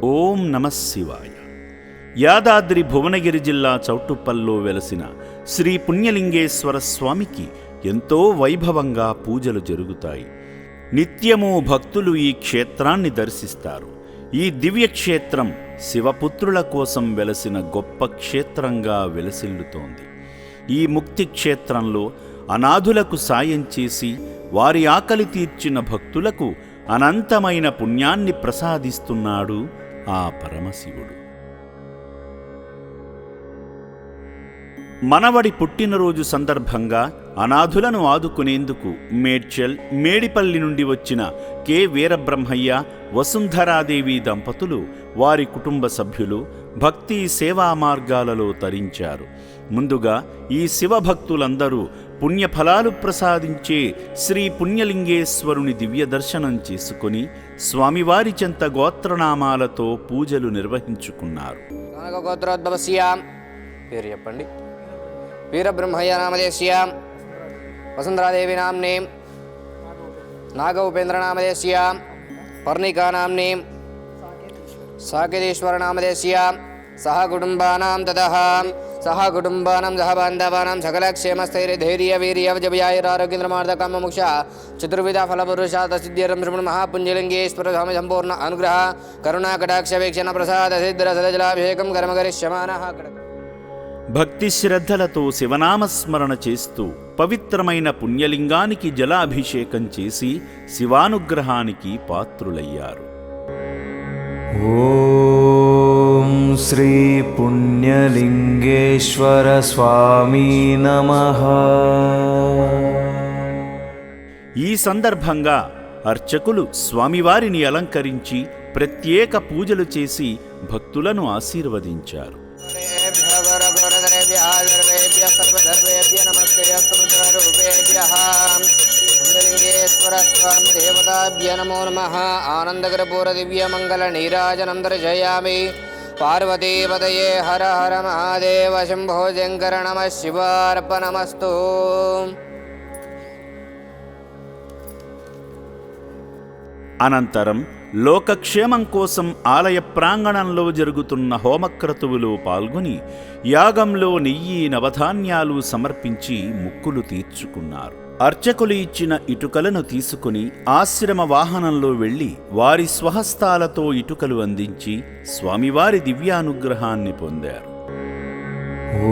ఓం నమః శివాయ. యాదాద్రి భువనగిరి జిల్లా చౌటుప్పల్లో వెలసిన శ్రీ పుణ్యలింగేశ్వర స్వామికి ఎంతో వైభవంగా పూజలు జరుగుతాయి. నిత్యము భక్తులు ఈ క్షేత్రాన్ని దర్శిస్తారు. ఈ దివ్యక్షేత్రం శివపుత్రుల కోసం వెలసిన గొప్ప క్షేత్రంగా వెలసిల్లుతోంది. ఈ ముక్తి క్షేత్రంలో అనాథులకు సాయం చేసి వారి ఆకలి తీర్చిన భక్తులకు అనంతమైన పుణ్యాన్ని ప్రసాదిస్తున్నాడు ఆ పరమశివుడు. మనవడి పుట్టినరోజు సందర్భంగా అనాథులను ఆదుకునేందుకు మేడ్చల్, మేడిపల్లి నుండి వచ్చిన కె వీరబ్రహ్మయ్య, వసుంధరాదేవి దంపతులు వారి కుటుంబ సభ్యులు భక్తి సేవా మార్గాలలో తరించారు. ముందుగా ఈ శివభక్తులందరూ పుణ్యఫలాలు ప్రసాదించే శ్రీ పుణ్యలింగేశ్వరుని దివ్య దర్శనం చేసుకుని స్వామివారి చెంత గోత్రనామాలతో పూజలు నిర్వహించుకున్నారు. పేరు చెప్పండి. వీరబ్రహ్మయ్య నామదేశ్య, వసుంధరాదేవి నామ్నే, నాగ ఉపేంద్ర నామదేశ్య, పర్ణికా నామ్నే, సాకేతేశ్వర నామదేశ్య, సహ కుటుంబానాం తతః సహ కుటుంబానాం సహ బాంధవానాం సకలక్షేమస్థైర్యధైర్య వీర్యవజయాయురారోగ్యేంద్రమార్ధకామముక్ష చతుర్విధ ఫలపురుషార్థ సిద్ధ్యర్థం శ్రీ మహాపుణ్యలింగేశ్వర స్వామి సంపూర్ణ అనుగ్రహ కరుణాకటాక్ష వీక్షణ ప్రసాద సిద్ధిర సదజలాభిషేకం కర్మకరిష్యమానః. భక్తి శ్రద్ధలతో శివనామస్మరణ చేస్తూ పవిత్రమైన పుణ్యలింగానికి జలాభిషేకం చేసి శివానుగ్రహానికి పాత్రులయ్యారు. ఓం శ్రీ పుణ్యలింగేశ్వర స్వామి నమః. ఈ సందర్భంగా అర్చకులు స్వామివారిని అలంకరించి ప్రత్యేక పూజలు చేసి భక్తులను ఆశీర్వదించారు. పుణ్యలింగేశ్వర స్వామి దేవతాభ్య నమో నమః. ఆనందకరపూర దివ్యమంగళ నీరాజనం దర్శయామి. పార్వతీపతయే హర హర మహాదేవ శంభో శంకర నమః శివార్పణమస్తు. అనంతరం లోకక్షేమం కోసం ఆలయ ప్రాంగణంలో జరుగుతున్న హోమక్రతువులో పాల్గొని యాగంలో నెయ్యి, నవధాన్యాలు సమర్పించి ముక్కులు తీర్చుకున్నారు. అర్చకులు ఇచ్చిన ఇటుకలను తీసుకుని ఆశ్రమ వాహనంలో వెళ్లి వారి స్వహస్తాలతో ఇటుకలు అందించి స్వామివారి దివ్యానుగ్రహాన్ని పొందారు.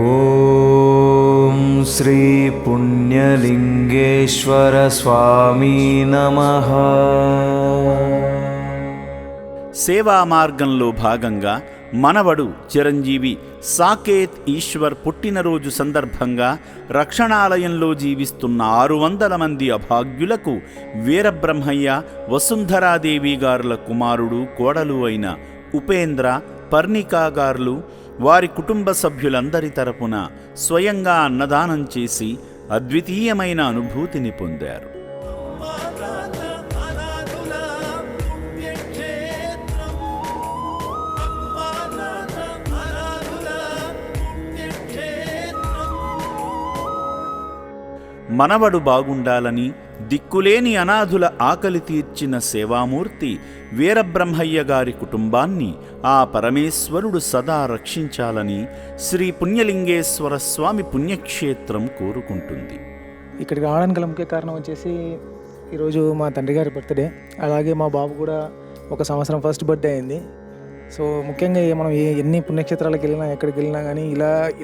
ఓం శ్రీ పుణ్యలింగేశ్వర స్వామి నమః. సేవా మార్గంలో భాగంగా మనవడు చిరంజీవి సాకేత్ ఈశ్వర్ పుట్టినరోజు సందర్భంగా రక్షణాలయంలో జీవిస్తున్న 600 మంది అభాగ్యులకు వీరబ్రహ్మయ్య, వసుంధరాదేవి గారుల కుమారుడు, కోడలు అయిన ఉపేంద్ర, పర్ణికా గారులు వారి కుటుంబ సభ్యులందరి తరపున స్వయంగా అన్నదానం చేసి అద్వితీయమైన అనుభూతిని పొందారు. మనవడు బాగుండాలని దిక్కులేని అనాథుల ఆకలి తీర్చిన సేవామూర్తి వీరబ్రహ్మయ్య గారి కుటుంబాన్ని ఆ పరమేశ్వరుడు సదా రక్షించాలని శ్రీ పుణ్యలింగేశ్వర స్వామి పుణ్యక్షేత్రం కోరుకుంటుంది. ఇక్కడికి రావడానికి గల ముఖ్య కారణం వచ్చేసి ఈరోజు మా తండ్రి గారి బర్త్డే, అలాగే మా బాబు కూడా ఒక సంవత్సరం ఫస్ట్ బర్త్డే అయింది. సో ముఖ్యంగా మనం ఎన్ని పుణ్యక్షేత్రాలకు వెళ్ళినా, ఎక్కడికి వెళ్ళినా కానీ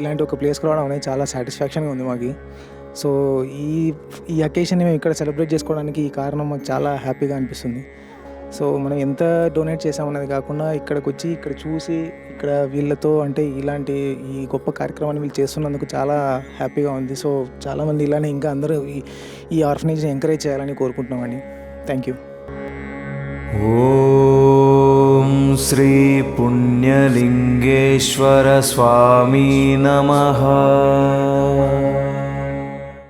ఇలాంటి ఒక ప్లేస్కి రావడం అనేది చాలా సాటిస్ఫాక్షన్గా ఉంది మాకు. సో ఈ అకేషన్ని మేము ఇక్కడ సెలబ్రేట్ చేసుకోవడానికి ఈ కారణం మాకు చాలా హ్యాపీగా అనిపిస్తుంది. సో మనం ఎంత డొనేట్ చేసామన్నది కాకుండా ఇక్కడికి వచ్చి ఇక్కడ చూసి ఇక్కడ వీళ్ళతో అంటే ఇలాంటి ఈ గొప్ప కార్యక్రమాన్ని వీళ్ళు చేస్తున్నందుకు చాలా హ్యాపీగా ఉంది. సో చాలామంది ఇలానే ఇంకా అందరూ ఈ ఆర్ఫనేజ్ని ఎంకరేజ్ చేయాలని కోరుకుంటున్నామండి. Thank you. ఓం శ్రీ పుణ్యలింగేశ్వర స్వామి నమః.